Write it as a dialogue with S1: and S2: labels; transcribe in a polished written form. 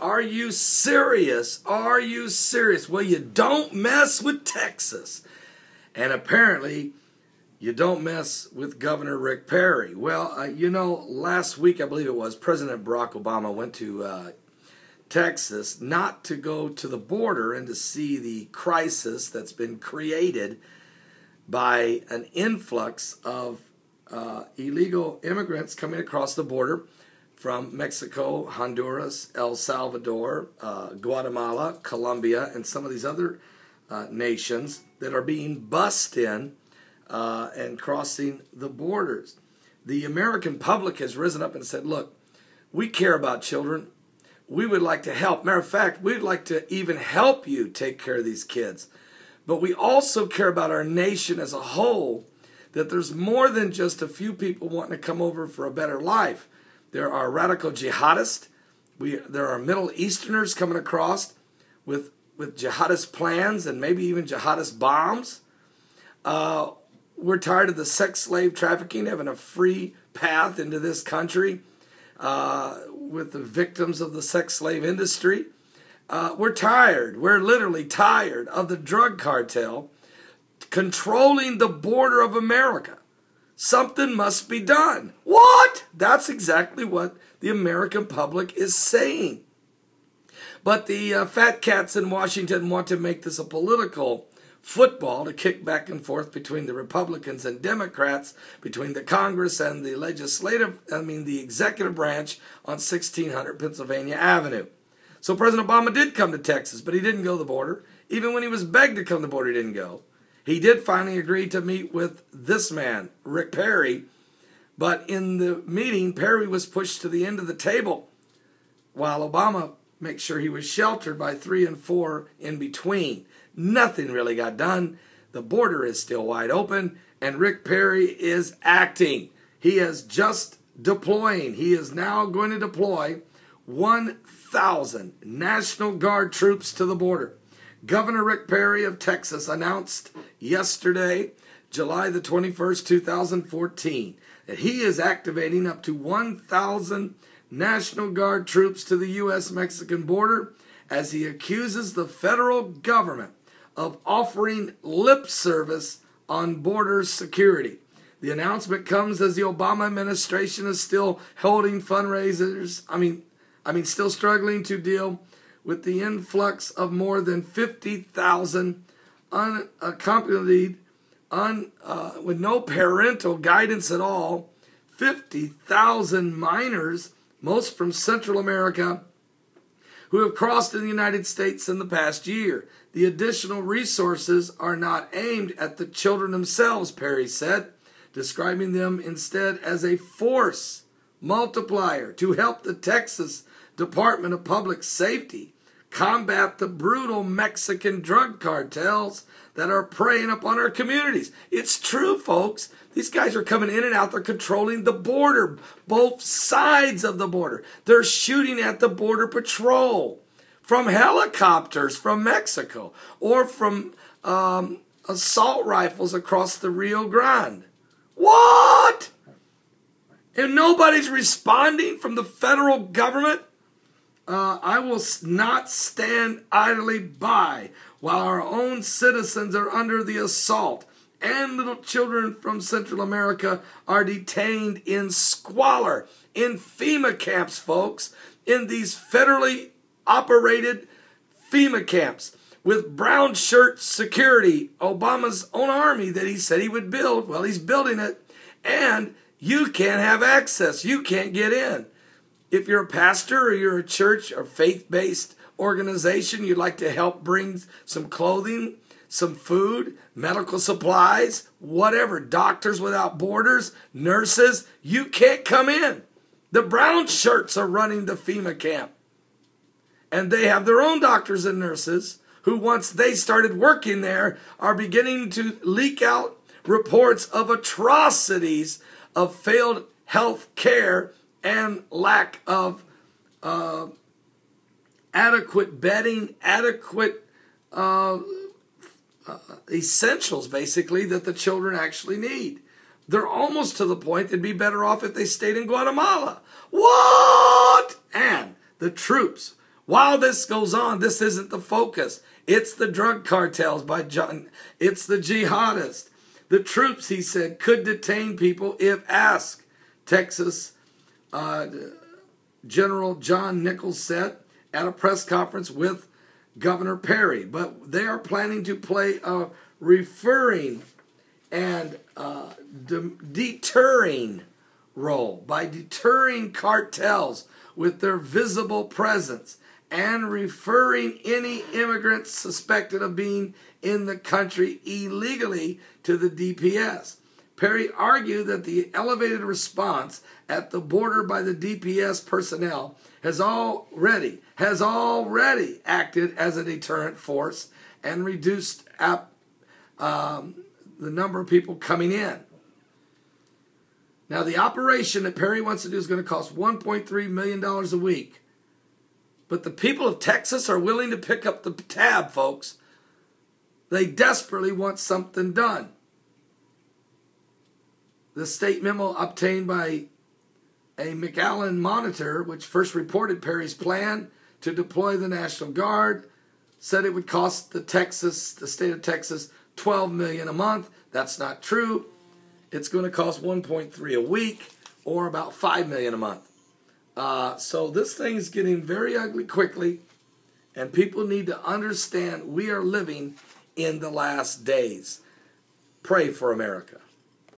S1: Are you serious? Are you serious? Well, you don't mess with Texas. And apparently, you don't mess with Governor Rick Perry. Well, last week, I believe it was, President Barack Obama went to Texas not to go to the border and to see the crisis that's been created by an influx of illegal immigrants coming across the border from Mexico, Honduras, El Salvador, Guatemala, Colombia, and some of these other nations that are being bussed in and crossing the borders. The American public has risen up and said, look, we care about children. We would like to help. Matter of fact, we'd like to even help you take care of these kids. But we also care about our nation as a whole, that there's more than just a few people wanting to come over for a better life. There are radical jihadists. There are Middle Easterners coming across with jihadist plans and maybe even jihadist bombs. We're tired of the sex slave trafficking having a free path into this country with the victims of the sex slave industry. We're literally tired of the drug cartel controlling the border of America. Something must be done. What? That's exactly what the American public is saying. But the fat cats in Washington want to make this a political football to kick back and forth between the Republicans and Democrats, between the Congress and the the executive branch on 1600 Pennsylvania Avenue. So President Obama did come to Texas, but he didn't go to the border. Even when he was begged to come to the border, he didn't go. He did finally agree to meet with this man, Rick Perry, but in the meeting, Perry was pushed to the end of the table while Obama made sure he was sheltered by 3 and 4 in between. Nothing really got done. The border is still wide open, and Rick Perry is acting. He is just deploying. He is now going to deploy 1,000 National Guard troops to the border. Governor Rick Perry of Texas announced yesterday, July the 21st, 2014, that he is activating up to 1,000 National Guard troops to the U.S.-Mexican border as he accuses the federal government of offering lip service on border security. The announcement comes as the Obama administration is still holding fundraisers. Still struggling to deal with the influx of more than 50,000 unaccompanied, with no parental guidance at all, 50,000 minors, most from Central America, who have crossed in the United States in the past year. The additional resources are not aimed at the children themselves, Perry said, describing them instead as a force multiplier to help the Texas Department of Public Safety combat the brutal Mexican drug cartels that are preying upon our communities. It's true, folks. These guys are coming in and out. They're controlling the border, both sides of the border. They're shooting at the Border Patrol from helicopters from Mexico or from assault rifles across the Rio Grande. What? And nobody's responding from the federal government? I will not stand idly by while our own citizens are under the assault and little children from Central America are detained in squalor, in FEMA camps, folks, in these federally operated FEMA camps with brown shirt security, Obama's own army that he said he would build. Well, he's building it, and you can't have access. You can't get in. If you're a pastor or you're a church or faith-based organization, you'd like to help bring some clothing, some food, medical supplies, whatever, Doctors Without Borders, nurses, you can't come in. The brown shirts are running the FEMA camp. And they have their own doctors and nurses who, once they started working there, are beginning to leak out reports of atrocities of failed health care and lack of adequate bedding, adequate essentials, basically, that the children actually need. They're almost to the point they'd be better off if they stayed in Guatemala. What? And the troops While this goes on, this isn't the focus. It's the drug cartels by John. It's the jihadists. The troops, he said, could detain people if asked. Texas General John Nichols said at a press conference with Governor Perry. But they are planning to play a referring and deterring role by deterring cartels with their visible presence and referring any immigrants suspected of being in the country illegally to the DPS. Perry argued that the elevated response at the border by the DPS personnel has already acted as a deterrent force and reduced the number of people coming in. Now, the operation that Perry wants to do is going to cost $1.3 million a week. But the people of Texas are willing to pick up the tab, folks. They desperately want something done. The state memo obtained by a McAllen monitor, which first reported Perry's plan to deploy the National Guard, said it would cost the state of Texas, $12 million a month. That's not true. It's going to cost $1.3 a week, or about $5 million a month. So this thing's getting very ugly quickly, and people need to understand we are living in the last days. Pray for America.